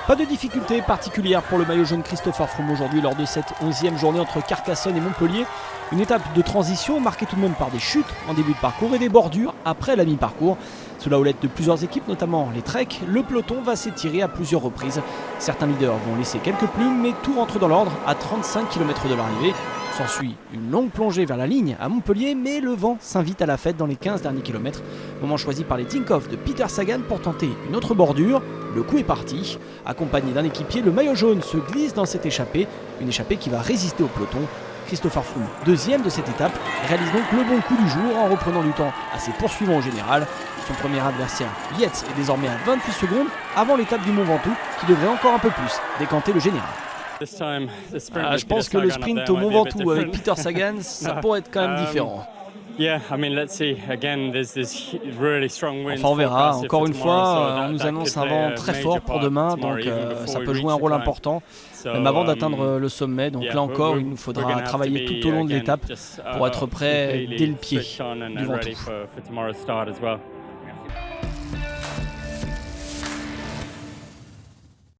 Pas de difficulté particulière pour le maillot jaune Christopher Froome aujourd'hui lors de cette 11e journée entre Carcassonne et Montpellier. Une étape de transition marquée tout de même par des chutes en début de parcours et des bordures après la mi-parcours. Sous la houlette de plusieurs équipes, notamment les Trek, le peloton va s'étirer à plusieurs reprises. Certains leaders vont laisser quelques plumes, mais tout rentre dans l'ordre à 35 km de l'arrivée. S'ensuit une longue plongée vers la ligne à Montpellier, mais le vent s'invite à la fête dans les 15 derniers kilomètres. Moment choisi par les Tinkoff de Peter Sagan pour tenter une autre bordure. Le coup est parti. Accompagné d'un équipier, le maillot jaune se glisse dans cette échappée. Une échappée qui va résister au peloton. Christopher Froome, deuxième de cette étape, réalise donc le bon coup du jour en reprenant du temps à ses poursuivants au général. Son premier adversaire, Yates, est désormais à 28 secondes avant l'étape du Mont Ventoux qui devrait encore un peu plus décanter le général. Je pense que le sprint au Mont Ventoux avec Peter Sagan, ça pourrait être quand même différent. Enfin, on verra. Encore une fois, on nous annonce un vent très fort pour demain, donc ça peut jouer un rôle important, même avant d'atteindre le sommet. Donc là encore, il nous faudra travailler tout au long de l'étape pour être prêt dès le pied du Ventoux.